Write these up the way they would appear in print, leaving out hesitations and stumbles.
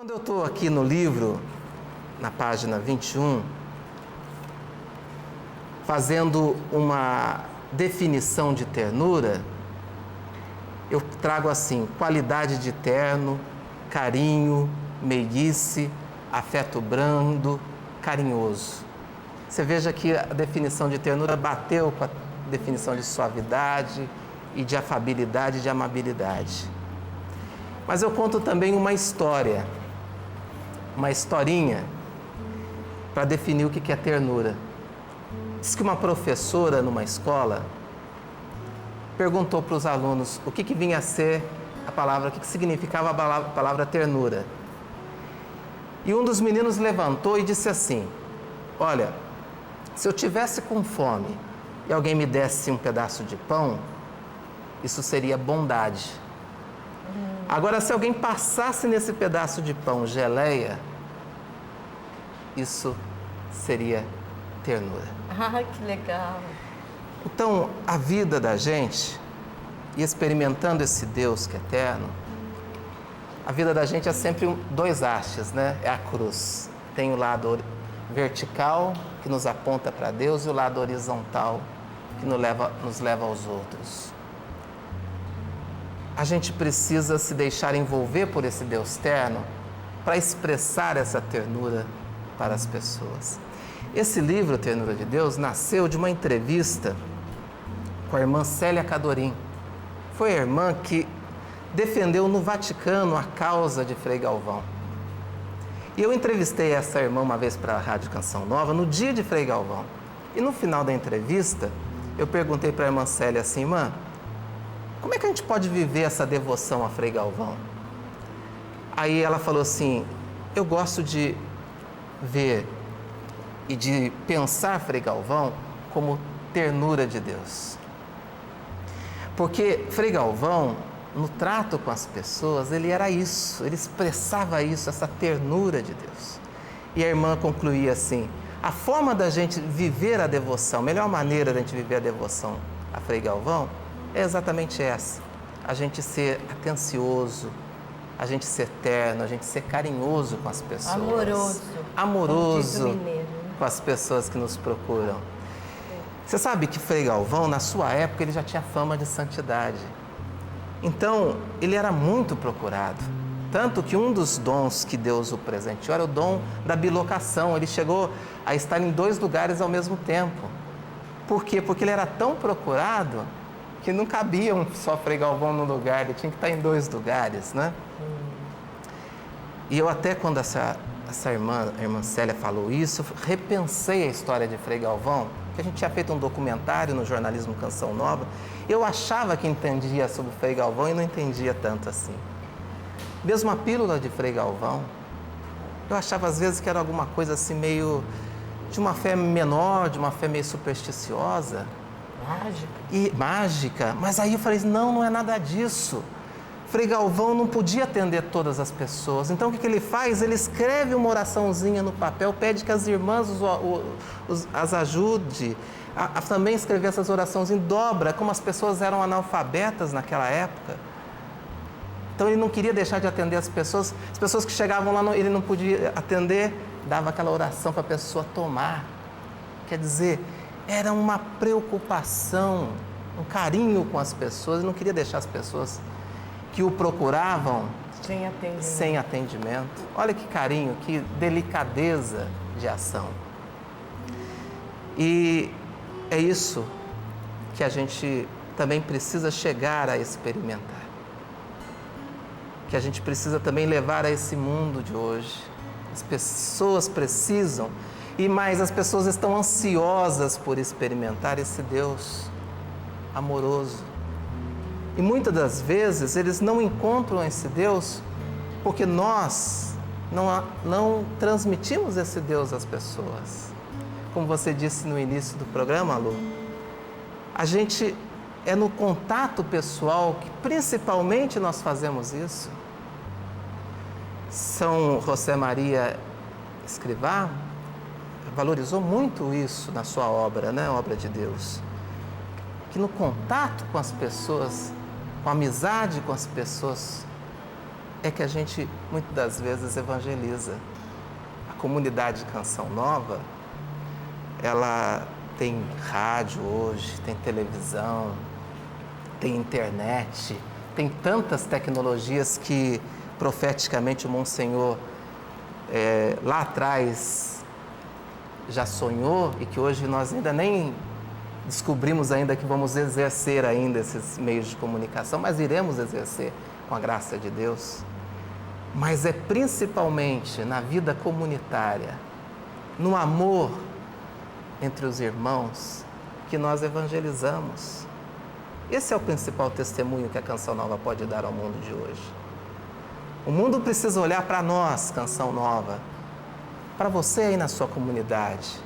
Quando eu estou aqui no livro, na página 21, fazendo uma definição de ternura, eu trago assim: qualidade de terno, carinho, meiguice, afeto brando, carinhoso. Você veja que a definição de ternura bateu com a definição de suavidade e de afabilidade e de amabilidade. Mas eu conto também uma historinha, para definir o que é ternura. Diz que uma professora numa escola perguntou para os alunos o que vinha a ser a palavra, o que significava a palavra ternura. E um dos meninos levantou e disse assim: olha, se eu tivesse com fome e alguém me desse um pedaço de pão, isso seria bondade. Agora, se alguém passasse nesse pedaço de pão geleia, isso seria ternura. Ah, que legal! Então, a vida da gente, e experimentando esse Deus que é eterno, a vida da gente é sempre dois hastes, né? É a cruz. Tem o lado vertical, que nos aponta para Deus, e o lado horizontal, que nos leva aos outros. A gente precisa se deixar envolver por esse Deus terno para expressar essa ternura para as pessoas. Esse livro, Ternura de Deus, nasceu de uma entrevista com a irmã Célia Cadorim. Foi a irmã que defendeu no Vaticano a causa de Frei Galvão. E eu entrevistei essa irmã uma vez para a Rádio Canção Nova, no dia de Frei Galvão. E no final da entrevista, eu perguntei para a irmã Célia assim: irmã, como é que a gente pode viver essa devoção a Frei Galvão? Aí ela falou assim: eu gosto de ver e de pensar Frei Galvão como ternura de Deus. Porque Frei Galvão, no trato com as pessoas, ele era isso, ele expressava isso, essa ternura de Deus. E a irmã concluía assim: a forma da gente viver a devoção, a melhor maneira da gente viver a devoção a Frei Galvão é exatamente essa: a gente ser atencioso, a gente ser terno, a gente ser carinhoso com as pessoas. Amoroso com as pessoas que nos procuram. Você sabe que Frei Galvão, na sua época, ele já tinha fama de santidade. Então, ele era muito procurado. Tanto que um dos dons que Deus o presenteou era o dom da bilocação. Ele chegou a estar em 2 lugares ao mesmo tempo. Por quê? Porque ele era tão procurado que não cabia só Frei Galvão num lugar, ele tinha que estar em 2 lugares, né? E eu até, quando essa irmã, a irmã Célia, falou isso, eu repensei a história de Frei Galvão, que a gente tinha feito um documentário no jornalismo Canção Nova. Eu achava que entendia sobre Frei Galvão e não entendia tanto assim. Mesmo a pílula de Frei Galvão, eu achava às vezes que era alguma coisa assim meio de uma fé menor, de uma fé meio supersticiosa. Mágica. Mas aí eu falei: não é nada disso. Frei Galvão não podia atender todas as pessoas. Então o que ele faz? Ele escreve uma oraçãozinha no papel, pede que as irmãs as ajude a também escrever essas orações em dobra, como as pessoas eram analfabetas naquela época. Então ele não queria deixar de atender as pessoas que chegavam lá, ele não podia atender, dava aquela oração para a pessoa tomar. Quer dizer, era uma preocupação, um carinho com as pessoas, ele não queria deixar as pessoas que o procuravam sem atendimento. Olha que carinho, que delicadeza de ação. E é isso que a gente também precisa chegar a experimentar. Que a gente precisa também levar a esse mundo de hoje. As pessoas precisam, e mais, as pessoas estão ansiosas por experimentar esse Deus amoroso. E muitas das vezes eles não encontram esse Deus porque nós não transmitimos esse Deus às pessoas. Como você disse no início do programa, Lu, a gente é no contato pessoal que principalmente nós fazemos isso. São José Maria Escrivá valorizou muito isso na sua obra, né? A obra de Deus. Que no contato com as pessoas, com a amizade com as pessoas, é que a gente, muitas das vezes, evangeliza. A comunidade Canção Nova, ela tem rádio hoje, tem televisão, tem internet, tem tantas tecnologias que, profeticamente, o Monsenhor, lá atrás, já sonhou e que hoje nós ainda nem descobrimos ainda que vamos exercer ainda esses meios de comunicação, mas iremos exercer com a graça de Deus. Mas é principalmente na vida comunitária, no amor entre os irmãos, que nós evangelizamos. Esse é o principal testemunho que a Canção Nova pode dar ao mundo de hoje. O mundo precisa olhar para nós, Canção Nova, para você aí na sua comunidade,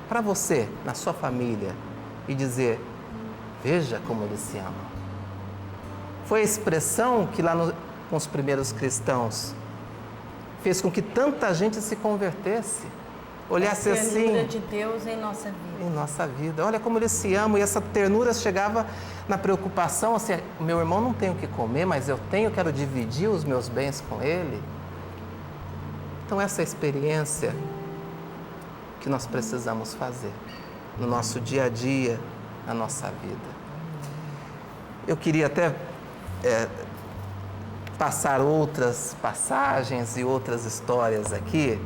para você na sua família, e dizer: veja como eles se amam. Foi a expressão que lá com os primeiros cristãos fez com que tanta gente se convertesse, olhasse assim. A ternura de Deus em nossa vida. Em nossa vida. Olha como eles se amam, e essa ternura chegava na preocupação, assim: meu irmão não tem o que comer, mas eu quero dividir os meus bens com ele. Então essa é a experiência que nós precisamos fazer no nosso dia a dia, na nossa vida. Eu queria até passar outras passagens e outras histórias aqui.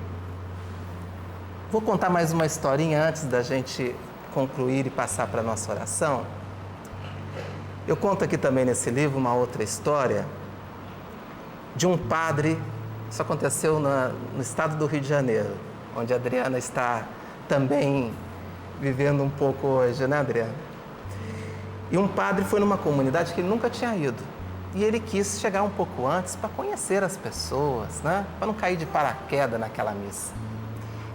Vou contar mais uma historinha antes da gente concluir e passar para a nossa oração. Eu conto aqui também nesse livro uma outra história de um padre. Isso aconteceu no estado do Rio de Janeiro, onde a Adriana está também vivendo um pouco hoje, né, Adriana? E um padre foi numa comunidade que ele nunca tinha ido. E ele quis chegar um pouco antes para conhecer as pessoas, né? Para não cair de paraquedas naquela missa.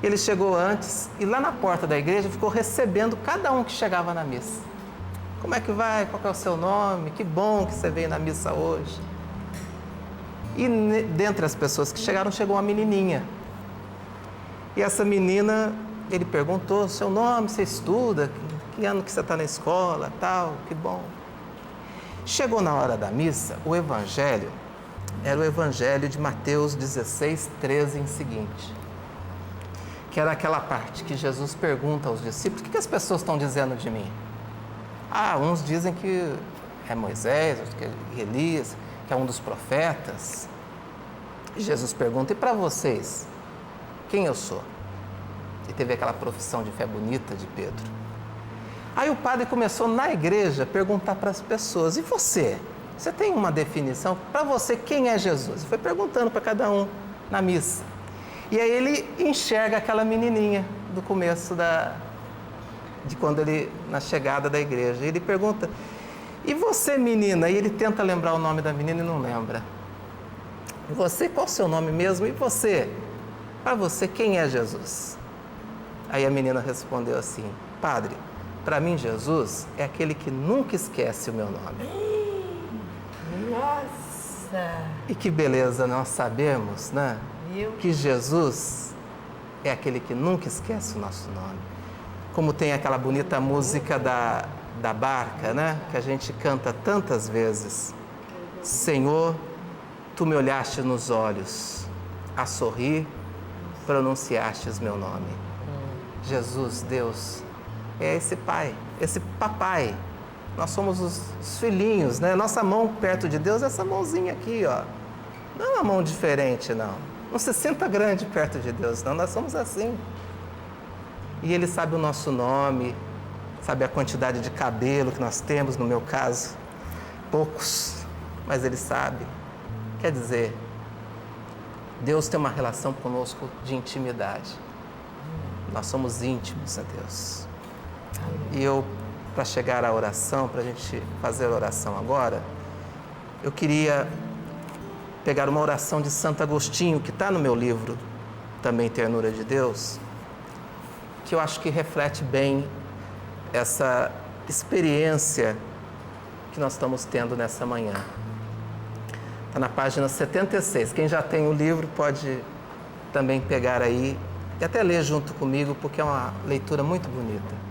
Ele chegou antes e lá na porta da igreja ficou recebendo cada um que chegava na missa. Como é que vai? Qual que é o seu nome? Que bom que você veio na missa hoje. E dentre as pessoas que chegaram, chegou uma menininha. E essa menina, ele perguntou: seu nome, você estuda? Que ano que você está na escola? Tal, que bom. Chegou na hora da missa, o evangelho era o evangelho de Mateus 16, 13 em seguinte. Que era aquela parte que Jesus pergunta aos discípulos: o que as pessoas estão dizendo de mim? Uns dizem que é Moisés, outros que é Elias, que é um dos profetas. E Jesus pergunta: e para vocês, quem eu sou? E teve aquela profissão de fé bonita de Pedro. Aí o padre começou na igreja a perguntar para as pessoas: e você? Você tem uma definição? Para você, quem é Jesus? E foi perguntando para cada um na missa. E aí ele enxerga aquela menininha do começo na chegada da igreja. E ele pergunta: e você, menina? E ele tenta lembrar o nome da menina e não lembra. E você, qual é o seu nome mesmo? E você? Para você, quem é Jesus? Aí a menina respondeu assim: padre, para mim Jesus é aquele que nunca esquece o meu nome. Nossa! E que beleza nós sabemos, né? Que Jesus é aquele que nunca esquece o nosso nome. Como tem aquela bonita música da barca, né? Que a gente canta tantas vezes. Senhor, tu me olhaste nos olhos, a sorrir, pronunciastes meu nome. Jesus, Deus, é esse pai, esse papai. Nós somos os filhinhos, né? Nossa mão perto de Deus é essa mãozinha aqui, ó. Não é uma mão diferente, não. Não se sinta grande perto de Deus, não. Nós somos assim. E Ele sabe o nosso nome, sabe a quantidade de cabelo que nós temos, no meu caso, poucos, mas Ele sabe. Quer dizer, Deus tem uma relação conosco de intimidade. Nós somos íntimos a Deus. E eu, para chegar à oração, para a gente fazer a oração agora, eu queria pegar uma oração de Santo Agostinho, que está no meu livro, também Ternura de Deus, que eu acho que reflete bem essa experiência que nós estamos tendo nessa manhã. Está na página 76. Quem já tem o livro pode também pegar aí e até ler junto comigo, porque é uma leitura muito bonita.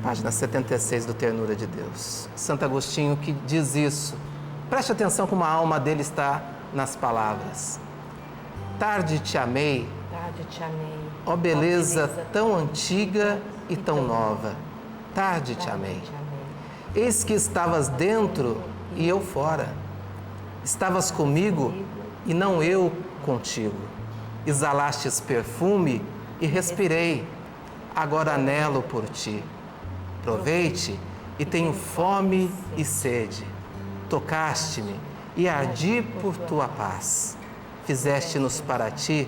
Página 76 do Ternura de Deus. Santo Agostinho que diz isso: Preste atenção como a alma dele está nas palavras. Tarde te amei, ó beleza tão antiga e tão nova. Tarde te amei. Eis que estavas dentro e eu fora. Estavas comigo e não eu contigo. Exalastes perfume e respirei. Agora anelo por ti. Provei-te e tenho fome e sede. Tocaste-me e ardi por tua paz. Fizeste-nos para ti,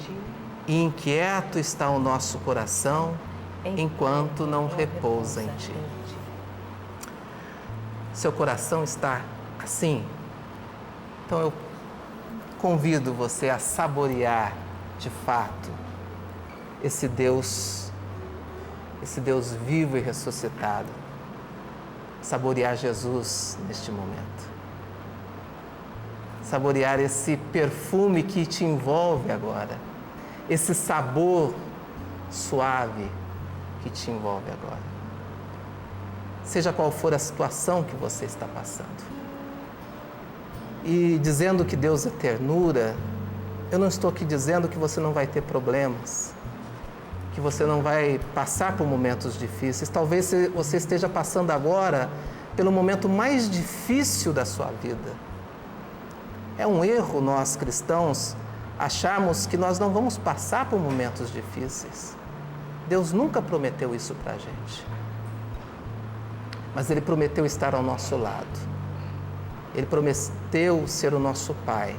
e inquieto está o nosso coração, enquanto não repousa em ti. Seu coração está assim? Então eu convido você a saborear, de fato, esse Deus vivo e ressuscitado. Saborear Jesus neste momento. Saborear esse perfume que te envolve agora. Esse sabor suave que te envolve agora. Seja qual for a situação que você está passando. E dizendo que Deus é ternura, eu não estou aqui dizendo que você não vai ter problemas, que você não vai passar por momentos difíceis. Talvez você esteja passando agora pelo momento mais difícil da sua vida. É um erro nós cristãos acharmos que nós não vamos passar por momentos difíceis. Deus nunca prometeu isso para a gente. Mas Ele prometeu estar ao nosso lado. Ele prometeu ser o nosso Pai.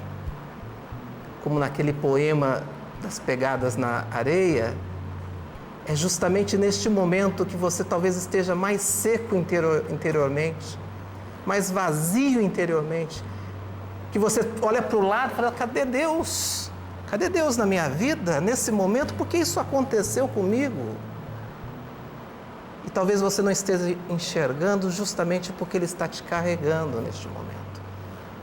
Como naquele poema das pegadas na areia, é justamente neste momento que você talvez esteja mais seco interiormente, mais vazio interiormente, que você olha para o lado e fala, cadê Deus? Cadê Deus na minha vida, nesse momento? Por que isso aconteceu comigo? E talvez você não esteja enxergando justamente porque Ele está te carregando neste momento.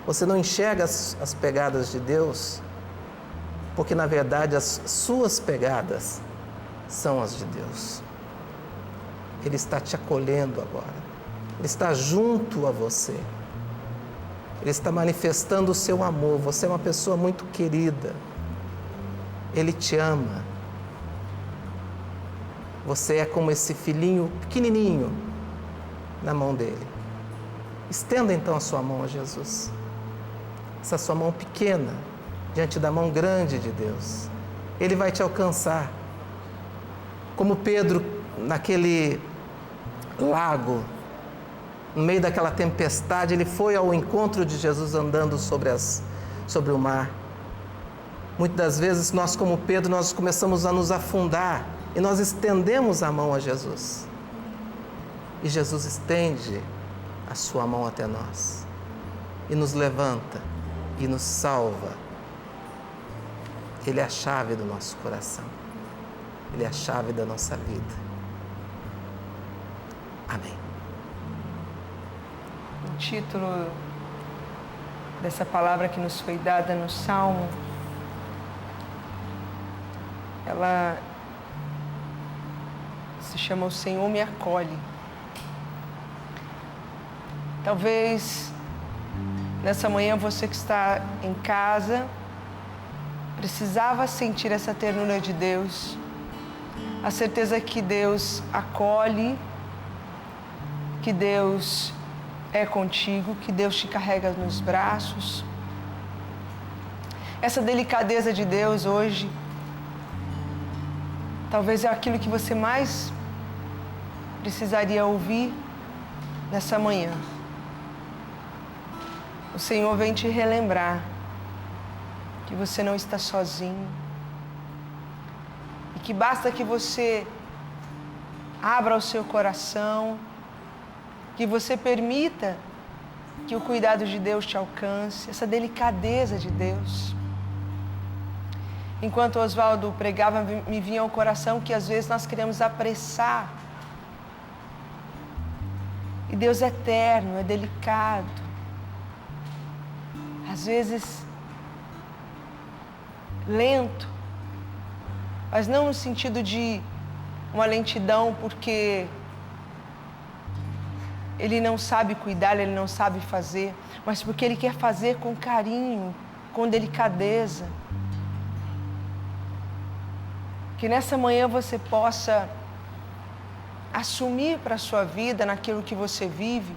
Você não enxerga as pegadas de Deus, porque na verdade as suas pegadas são as de Deus. Ele está te acolhendo agora. Ele está junto a você. Ele está manifestando o seu amor. Você é uma pessoa muito querida. Ele te ama. Você é como esse filhinho pequenininho na mão dele. Estenda então a sua mão a Jesus. Essa sua mão pequena diante da mão grande de Deus. Ele vai te alcançar. Como Pedro naquele lago, no meio daquela tempestade, ele foi ao encontro de Jesus andando sobre o mar. Muitas das vezes nós, como Pedro, nós começamos a nos afundar e nós estendemos a mão a Jesus. E Jesus estende a sua mão até nós e nos levanta e nos salva. Ele é a chave do nosso coração. Ele é a chave da nossa vida. Amém. O título dessa palavra que nos foi dada no Salmo, ela se chama O Senhor me acolhe. Talvez nessa manhã você que está em casa precisava sentir essa ternura de Deus, a certeza que Deus acolhe, que Deus é contigo, que Deus te carrega nos braços. Essa delicadeza de Deus hoje, talvez é aquilo que você mais precisaria ouvir nessa manhã. O Senhor vem te relembrar que você não está sozinho e que basta que você abra o seu coração, que você permita que o cuidado de Deus te alcance, essa delicadeza de Deus. Enquanto Oswaldo pregava, me vinha ao coração que às vezes nós queremos apressar. E Deus é eterno, é delicado. Às vezes lento, mas não no sentido de uma lentidão porque Ele não sabe cuidar, Ele não sabe fazer, mas porque Ele quer fazer com carinho, com delicadeza. Que nessa manhã você possa assumir para a sua vida, naquilo que você vive,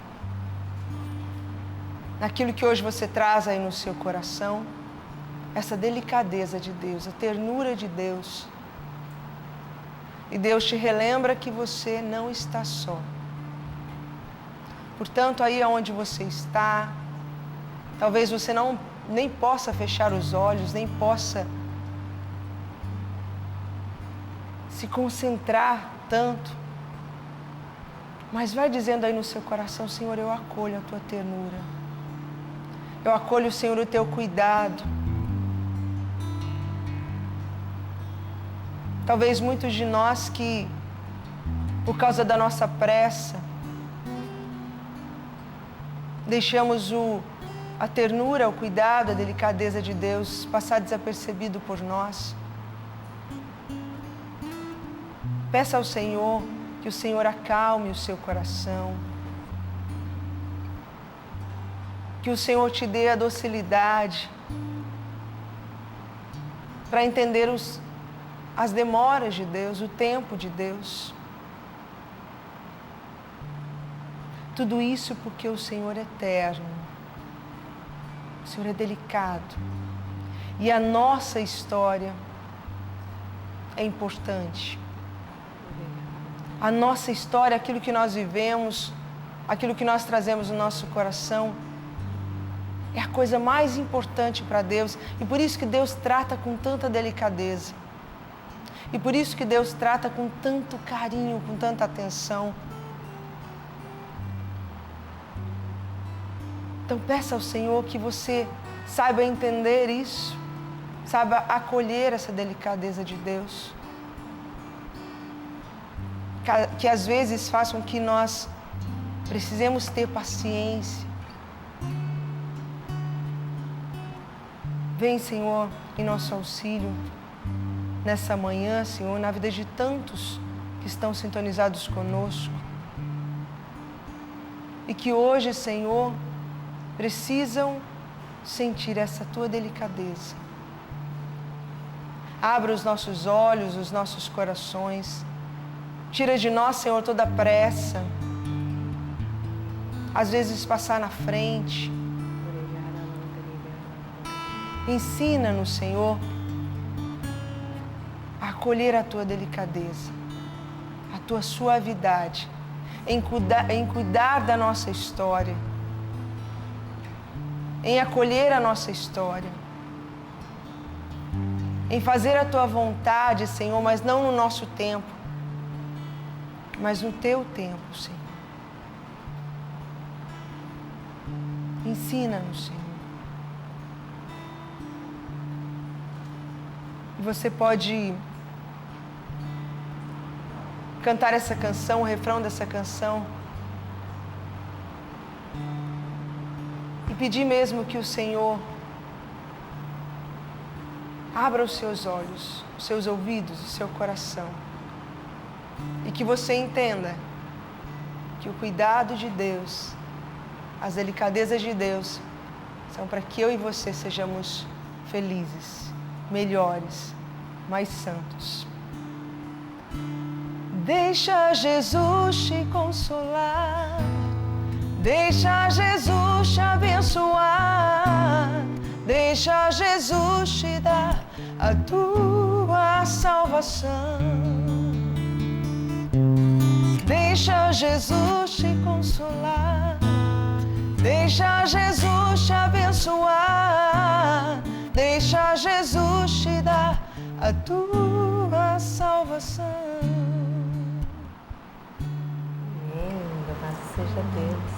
naquilo que hoje você traz aí no seu coração, essa delicadeza de Deus, a ternura de Deus. E Deus te relembra que você não está só. Portanto, aí onde você está, talvez você nem possa fechar os olhos, nem possa se concentrar tanto, mas vai dizendo aí no seu coração: Senhor, eu acolho a tua ternura, eu acolho, Senhor, o teu cuidado. Talvez muitos de nós que, por causa da nossa pressa, deixamos a ternura, o cuidado, a delicadeza de Deus passar desapercebido por nós. Peça ao Senhor que o Senhor acalme o seu coração, que o Senhor te dê a docilidade para entender as demoras de Deus, o tempo de Deus. Tudo isso porque o Senhor é eterno, o Senhor é delicado. E a nossa história é importante. A nossa história, aquilo que nós vivemos, aquilo que nós trazemos no nosso coração, é a coisa mais importante para Deus. E por isso que Deus trata com tanta delicadeza. E por isso que Deus trata com tanto carinho, com tanta atenção. Então peça ao Senhor que você saiba entender isso, saiba acolher essa delicadeza de Deus. Que às vezes façam que nós precisemos ter paciência. Vem, Senhor, em nosso auxílio nessa manhã, Senhor, na vida de tantos que estão sintonizados conosco. E que hoje, Senhor, precisam sentir essa tua delicadeza. Abra os nossos olhos, os nossos corações. Tira de nós, Senhor, toda a pressa. Às vezes passar na frente. Ensina-nos, Senhor, a acolher a tua delicadeza, a tua suavidade, em cuidar da nossa história, em acolher a nossa história, em fazer a tua vontade, Senhor, mas não no nosso tempo, mas no teu tempo, Senhor. Ensina-nos, Senhor. E você pode cantar essa canção, o refrão dessa canção, e pedir mesmo que o Senhor abra os seus olhos, os seus ouvidos, o seu coração, e que você entenda que o cuidado de Deus, as delicadezas de Deus, são para que eu e você sejamos felizes, melhores, mais santos. Deixa Jesus te consolar, deixa Jesus te abençoar, deixa Jesus te dar a tua salvação. Deixa Jesus te consolar, deixa Jesus te abençoar, deixa Jesus te dar a tua salvação. Amém, louvado seja Deus.